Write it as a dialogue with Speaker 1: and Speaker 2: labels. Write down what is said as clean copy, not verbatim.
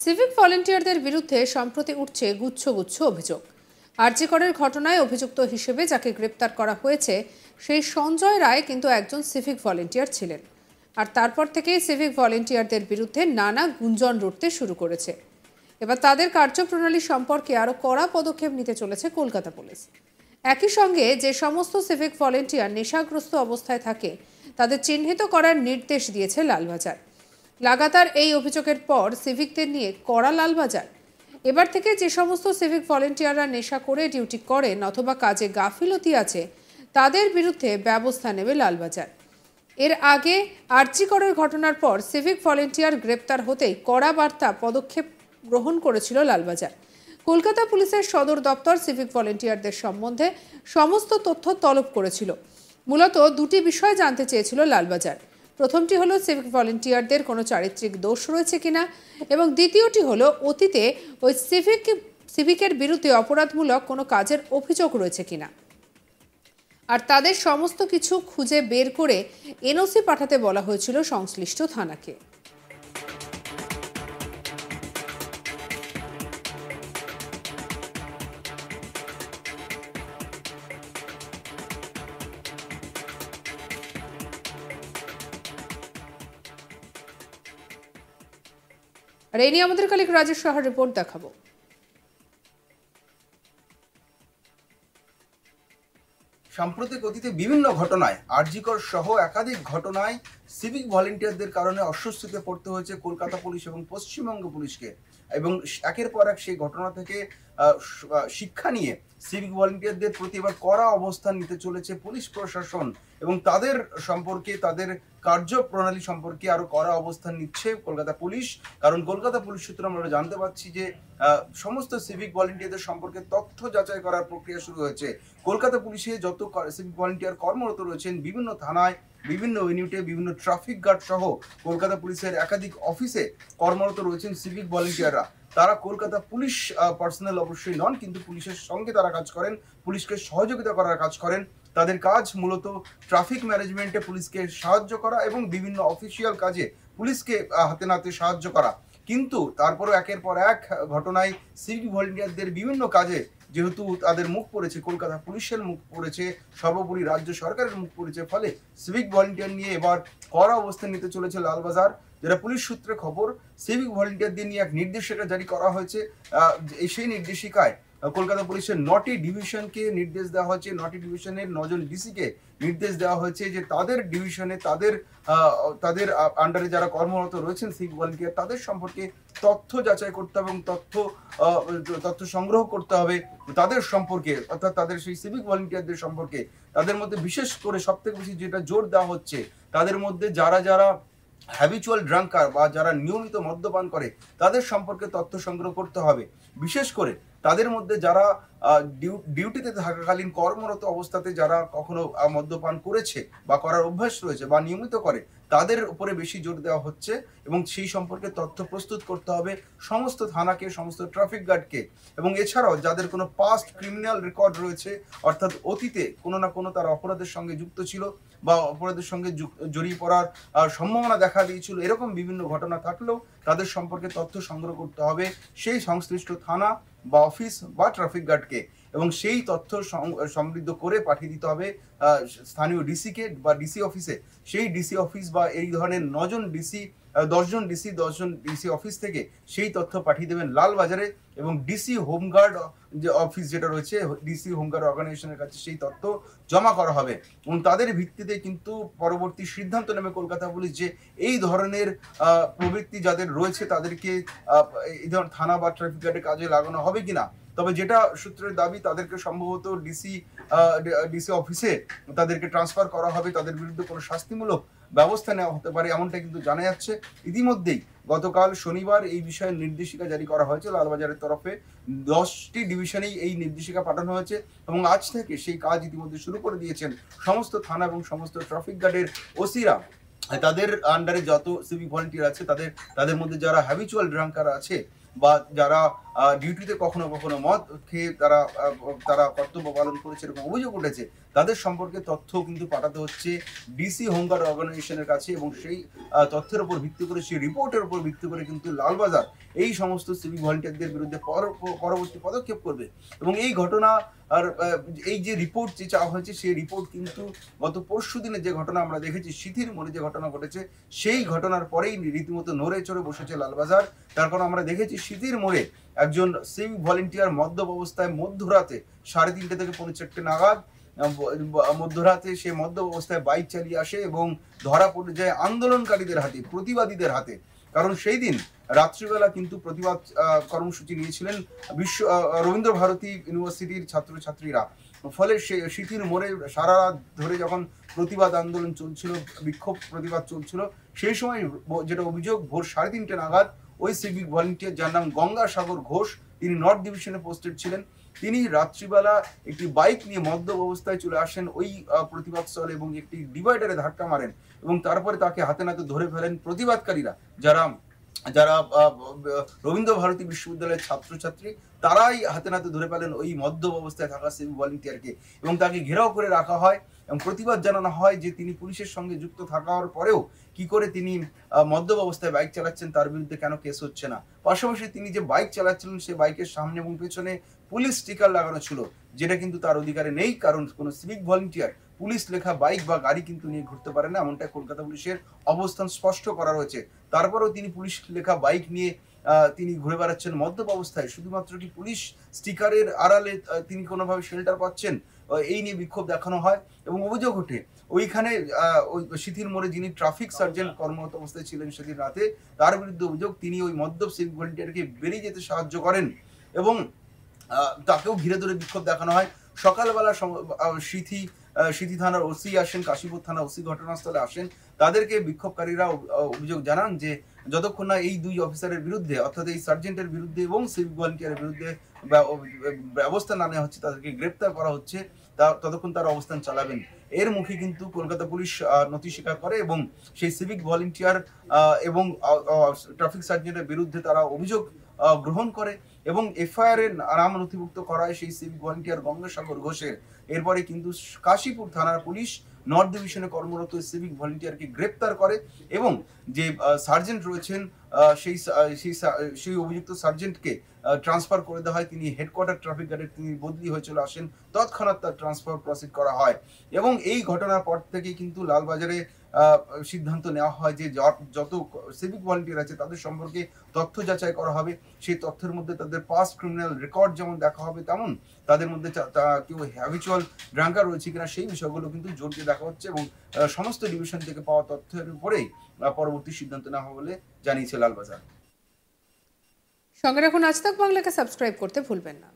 Speaker 1: Civic ভলেন্টিয়ারদের বিরুদ্ধে সম্প্রতি উঠছে গুচ্ছ গুচ্ছ অভিযোগ। আরজি করের ঘটনায় অভিযুক্ত হিসেবে যাকে গ্রেপ্তার করা হয়েছে সেই সঞ্জয় রায় কিন্তু একজন সিভিক ভলেন্টিয়ার ছিলেন। আর তারপর থেকেই সিভিক ভলেন্টিয়ারদের বিরুদ্ধে নানা গুঞ্জন রুটতে শুরু করেছে। এবার তাদের কার্যপ্রণালী সম্পর্কে আরও কড়া পদক্ষেপ নিতে চলেছে কলকাতা পুলিশ। একই সঙ্গে যে সমস্ত সিভিক ভলেন্টিয়ার নেশাগ্রস্ত অবস্থায় থাকে তাদের চিহ্নিত করার নির্দেশ দিয়েছে লালবাজার। লাগাতার এই অভিযোগের পর সিভিকদের নিয়ে কড়া লালবাজার। এবার থেকে যে সমস্ত সিভিক ভলেন্টিয়াররা নেশা করে ডিউটি করেন অথবা কাজে গাফিলতি আছে তাদের বিরুদ্ধে ব্যবস্থা নেবে লালবাজার। এর আগে আরজি করের ঘটনার পর সিভিক ভলেন্টিয়ার গ্রেপ্তার হতেই কড়া বার্তা পদক্ষেপ গ্রহণ করেছিল লালবাজার। কলকাতা পুলিশের সদর দপ্তর সিভিক ভলেন্টিয়ারদের সম্বন্ধে সমস্ত তথ্য তলব করেছিল। মূলত দুটি বিষয় জানতে চেয়েছিল লালবাজার। প্রথমটি হলো সিভিক ভলেন্টিয়ারদের কোনো চারিত্রিক দোষ রয়েছে কিনা, এবং দ্বিতীয়টি হলো অতীতে ওই সিভিকের বিরুদ্ধে অপরাধমূলক কোনো কাজের অভিযোগ রয়েছে কিনা। আর তাদের সমস্ত কিছু খুঁজে বের করে এনওসি পাঠাতে বলা হয়েছিল সংশ্লিষ্ট থানাকে। আর এই নিয়ে আমাদের কলিগ রাজেশ সাহার রিপোর্ট দেখাবো।
Speaker 2: সাম্প্রতিক অতীতে বিভিন্ন ঘটনায় আরজি কর সহ একাধিক ঘটনায় সিভিক ভলেন্টিয়ারদের কারণে অস্বস্তিতে পড়তে হয়েছে কলকাতা পুলিশ এবং পশ্চিমবঙ্গ পুলিশকে। এবং একের পর এক সেই ঘটনা থেকে শিক্ষা নিয়ে সিভিক ভলেন্টিয়ারদের প্রতি এবার কড়া অবস্থান নিতে চলেছে পুলিশ প্রশাসন এবং তাদের সম্পর্কে, তাদের কার্যপ্রণালী সম্পর্কে আরো কড়া অবস্থান নিচ্ছে কলকাতা পুলিশ। কারণ কলকাতা পুলিশ সূত্রে আমরা জানতে পারছি যে সমস্ত সিভিক ভলেন্টিয়ারদের সম্পর্কে তথ্য যাচাই করার প্রক্রিয়া শুরু হয়েছে। কলকাতা পুলিশে যত সিভিক ভলেন্টিয়ার কর্মরত রয়েছেন বিভিন্ন থানায়, বিভিন্ন ইউনিটে, বিভিন্ন ট্রাফিক গার্ড সহ কলকাতা পুলিশের একাধিক অফিসে কর্মরত রয়েছেন সিভিক ভলেন্টিয়াররা। তারা কলকাতা পুলিশ পার্সোনাল অবশ্যই নন, কিন্তু পুলিশের সঙ্গে তারা কাজ করেন, পুলিশকে সহযোগিতা করার কাজ করেন। তাদের কাজ মূলত ট্রাফিক ম্যানেজমেন্টে পুলিশকে সাহায্য করা এবং বিভিন্ন অফিসিয়াল কাজে পুলিশকে হাতে নাতে সাহায্য করা। কিন্তু তারপরও একের পর এক ঘটনায় সিভিক ভলেন্টিয়ারদের বিভিন্ন কাজে যেহেতু তাদের মুখ পড়েছে, কলকাতা পুলিশের মুখ পড়েছে, সর্বোপরি রাজ্য সরকারের মুখ পড়েছে, ফলে সিভিক ভলেন্টিয়ার নিয়ে এবার কড়া অবস্থান নিতে চলেছে লালবাজার। যেটা পুলিশ সূত্রে খবর, সিভিক ভলেন্টিয়ারদের নিয়ে এক নির্দেশিকা জারি করা হয়েছে। সেই নির্দেশিকায় কলকাতা পুলিশের 9টি ডিভিশনকে নির্দেশ দেওয়া হয়েছে, 9টি ডিভিশনের 9 জন ডিসিকে নির্দেশ দেওয়া হয়েছে যে তাদের ডিভিশনে, তাদের আন্ডারে যারা কর্মরত রয়েছেন সিভিক ভলেন্টিয়ার, তাদের সম্পর্কে তথ্য যাচাই করতে হবে এবং তথ্য সংগ্রহ করতে হবে তাদের সম্পর্কে, অর্থাৎ তাদের সেই সিভিক ভলেন্টিয়ারদের সম্পর্কে। তাদের মধ্যে বিশেষ করে সবথেকে বেশি যেটা জোর দেওয়া হচ্ছে, তাদের মধ্যে যারা হ্যাবিচুয়াল ড্রাঙ্কার বা যারা নিয়মিত মদ্যপান করে তাদের সম্পর্কে তথ্য সংগ্রহ করতে হবে। বিশেষ করে তাদের মধ্যে যারা ডিউটিতে থাকাকালীন কর্মরত অবস্থাতে যারা কখনো মদ্যপান করেছে বা করার অভ্যাস রয়েছে বা নিয়মিত করে, তাদের উপরে বেশি জোর দেওয়া হচ্ছে এবং সেই সম্পর্কে তথ্য প্রস্তুত করতে হবে সমস্ত থানাকে, সমস্ত ট্রাফিক গার্ডকে। এবং এছাড়াও যাদের কোনো পাস্ট ক্রিমিনাল রেকর্ড রয়েছে, অর্থাৎ অতীতে কোনো না কোনো তারা অপরাধের সঙ্গে যুক্ত ছিল বা অপরাধের সঙ্গে জড়িয়ে পড়ার সম্ভাবনা দেখা দিয়েছিল, এরকম বিভিন্ন ঘটনা থাকলেও তাদের সম্পর্কে তথ্য সংগ্রহ করতে হবে সেই সংশ্লিষ্ট থানা বা অফিস বা ট্রাফিক গার্ডকে, এবং সেই তথ্য সমৃদ্ধ করে পাঠিয়ে দিতে হবে স্থানীয় ডিসিকে বা ডিসি অফিসে। সেই ডিসি অফিস বা এই ধরনের 9 জন ডিসি, 10 জন ডিসি অফিস থেকে সেই তথ্য পাঠিয়ে দেবেন লালবাজারে, এবং ডিসি হোমগার্ড যে অফিস যেটা রয়েছে, ডিসি হোমগার্ড অর্গানাইজেশনের কাছে সেই তথ্য জমা করা হবে এবং তাদের ভিত্তিতে কিন্তু পরবর্তী সিদ্ধান্ত নেবে কলকাতা পুলিশ যে এই ধরনের প্রবৃত্তি যাদের রয়েছে তাদেরকে এই ধরনের থানা বা ট্রাফিক গার্ডের কাজে লাগানো হবে কিনা। তবে যেটা সূত্রের দাবি, তাদেরকে সম্ভবত ডিসি অফিসে তাদেরকে ট্রান্সফার করা হবে, তাদের বিরুদ্ধে কোনো শাস্তিমূলক ব্যবস্থা নেওয়া হতে পারে, এমনটা কিন্তু জানা যাচ্ছে। ইতিমধ্যেই গতকাল শনিবার এই বিষয়ে নির্দেশিকা জারি করা হয়েছে লালবাজারের তরফে। 10টি ডিভিশনেই এই নির্দেশিকা পাঠানো হয়েছে এবং আজ থেকে সেই কাজ ইতিমধ্যে শুরু করে দিয়েছেন সমস্ত থানা এবং সমস্ত ট্রাফিক গার্ডের ওসিরা। তাদের আন্ডারে যত সিভিক ভলেন্টিয়ার আছে তাদের মধ্যে যারা হ্যাবিচুয়াল ড্রাঙ্কার আছে বা যারা ডিউটিতে কখনো কখনো মদ খেয়ে তারা কর্তব্য পালন করেছে এরকম অভিযোগ উঠেছে, তাদের সম্পর্কে তথ্য কিন্তু পাঠাতে হচ্ছে ডিসি হোমগার্ড অর্গানাইজেশনের কাছে, এবং সেই তথ্যের উপর ভিত্তি করে, সেই রিপোর্টের উপর ভিত্তি করে কিন্তু লালবাজার এই সমস্ত সিভিক ভলেন্টিয়ারদের বিরুদ্ধে পরবর্তী পদক্ষেপ করবে। এবং এই ঘটনা আর এই যে রিপোর্ট যে চাওয়া হয়েছে, সেই রিপোর্ট কিন্তু গত পরশু দিনে যে ঘটনা আমরা দেখেছি, সিথির মোড়ে যে ঘটনা ঘটেছে, সেই ঘটনার পরেই রীতিমতো নড়ে চড়ে বসেছে লালবাজার। তার কারণ আমরা দেখেছি সিথির মোড়ে একজন সিভিক ভলেন্টিয়ার মদ্যপ অবস্থায় মধ্যরাতে 3:30 থেকে 4:30 নাগাদ মধ্যরাতে সে মদ্যপ অবস্থায় বাইক চালিয়ে আসে এবং ধরা পড়ে যায় আন্দোলনকারীদের হাতে, প্রতিবাদীদের হাতে। কারণ সেই দিন রাত্রিবেলা কিন্তু প্রতিবাদ কর্মসূচি নিয়েছিলেন রবীন্দ্র ভারতী ইউনিভার্সিটির ছাত্রছাত্রীরা। ফলে সে সিথির মোড়ে সারা রাত ধরে যখন প্রতিবাদ আন্দোলন চলছিল, বিক্ষোভ প্রতিবাদ চলছিল, সেই সময় যেটা অভিযোগ, ভোর 3:30 নাগাদ ওই সিভিক ভলেন্টিয়ার, যার নাম গঙ্গাসাগর ঘোষ, তিনি নর্থ ডিভিশনে পোস্টেড ছিলেন, তিনি রাত্রিবেলা একটি বাইক নিয়ে মদ্যপ অবস্থায় চলে আসেন ওই প্রতিবাদ স্থলে এবং একটি ডিভাইডারে ধাক্কা মারেন, এবং তারপরে তাকে হাতে নাতে ধরে ফেলেন প্রতিবাদকারীরা, যারা যারা রবীন্দ্র ভারতী বিশ্ববিদ্যালয়ের ছাত্রছাত্রী, তারাই হাতে নাতে ধরে পেলেন ওই মদ্যপ অবস্থায় থাকা সিভিক ভলেন্টিয়ারকে, এবং তাকে ঘেরাও করে রাখা হয় এবং প্রতিবাদ জানানো হয় যে তিনি পুলিশের সঙ্গে যুক্ত থাকার পরেও কি করে তিনি মদ্যপ অবস্থায় বাইক চালাচ্ছেন, তার বিরুদ্ধে কেন কেস হচ্ছে না। পাশাপাশি তিনি যে বাইক চালাচ্ছিলেন, সে বাইকের সামনে এবং পেছনে পুলিশ স্টিকার লাগানো ছিল, যেটা কিন্তু তার অধিকারে নেই, কারণ কোনো সিভিক ভলেন্টিয়ার পুলিশ লেখা বাইক বা গাড়ি কিন্তু নিয়ে ঘুরতে পারে না, এমনটা কলকাতা পুলিশের অবস্থান স্পষ্ট করা হয়েছে। তারপরেও তিনি পুলিশ লেখা বাইক নিয়ে তিনি ঘুরে বেড়াচ্ছেন মদ্যপ অবস্থায়, শুধুমাত্র কি পুলিশ স্টিকারের আড়ালে তিনি কোনোভাবে শেল্টার পাচ্ছেন, এই নিয়ে বিক্ষোভ দেখানো হয়। এবং অভিযোগ ওঠে ওইখানে ওই সিথির মোড়ে যিনি ট্রাফিক সার্জেন্ট কর্মরত অবস্থায় ছিলেন সেদিন রাতে, তার বিরুদ্ধে অভিযোগ তিনি ওই মদ্যপ সিভিক ভলেন্টিয়ারকে বেরিয়ে যেতে সাহায্য করেন এবং তাকেও ঘিরে ধরে বিক্ষোভ দেখানো হয়। সকালবেলা সিথি থানার ওসি আসেন, কাশীপুর থানা ওসি ঘটনাস্থলে আসেন, তাদেরকে বিক্ষোভকারীরা অভিযোগ জানান যে যতক্ষণ না এই দুই অফিসারের বিরুদ্ধে, অর্থাৎ এই সার্জেন্টের বিরুদ্ধে এবং সিভিক ভলেন্টিয়ারের বিরুদ্ধে ব্যবস্থা না নেওয়া হচ্ছে, তাদেরকে গ্রেপ্তার করা হচ্ছে, ততক্ষণ তার অবস্থান চালাবেন। এর মুখে কিন্তু কলকাতা পুলিশ নথি স্বীকার করে এবং সেই সিভিক ভলেন্টিয়ার এবং ট্রাফিক সার্জেন্টের বিরুদ্ধে তারা অভিযোগ গ্রহণ করে এবং এফআইআর এর নাম নথিভুক্ত করায় সেই সিভিক ভলেন্টিয়ার গঙ্গাসাগর ঘোষের। এরপরে কিন্তু কাশীপুর থানার পুলিশ নর্থ ডিভিশনে কর্মরত সিভিক ভলেন্টিয়ারকে গ্রেপ্তার করে এবং যে সার্জেন্ট রয়েছেন সেই অভিযুক্ত সার্জেন্টকে ট্রান্সফার করে দেওয়া হয়। তিনি হেডকোয়ার্টার ট্রাফিক গার্ডের তিনি বদলি হয়ে চলে আসেন, তৎক্ষণাৎ তার ট্রান্সফার প্রসিড করা হয়। এবং এই ঘটনার পর থেকে কিন্তু লালবাজারে সিদ্ধান্ত নেওয়া হয় যে যত সিভিক ভলেন্টিয়ার আছে তাদের সম্পর্কে তথ্য যাচাই করা হবে। সেই তথ্যের মধ্যে তাদের পাস্ট ক্রিমিনাল রেকর্ড যেমন দেখা হবে, তেমন তাদের মধ্যে কেউ হ্যাবিচুয়াল ড্রাঙ্কার রয়েছে কিনা সেই বিষয়গুলো কিন্তু জোর দিয়ে দেখা হচ্ছে এবং সমস্ত ডিভিশন থেকে পাওয়া তথ্যের উপরেই পরবর্তী সিদ্ধান্ত নেওয়া হবে বলে জানিয়েছে লালবাজার।
Speaker 1: সঙ্গে রাখুন আজ তাক বাংলাকে সাবস্ক্রাইব করতে ভুলবেন না।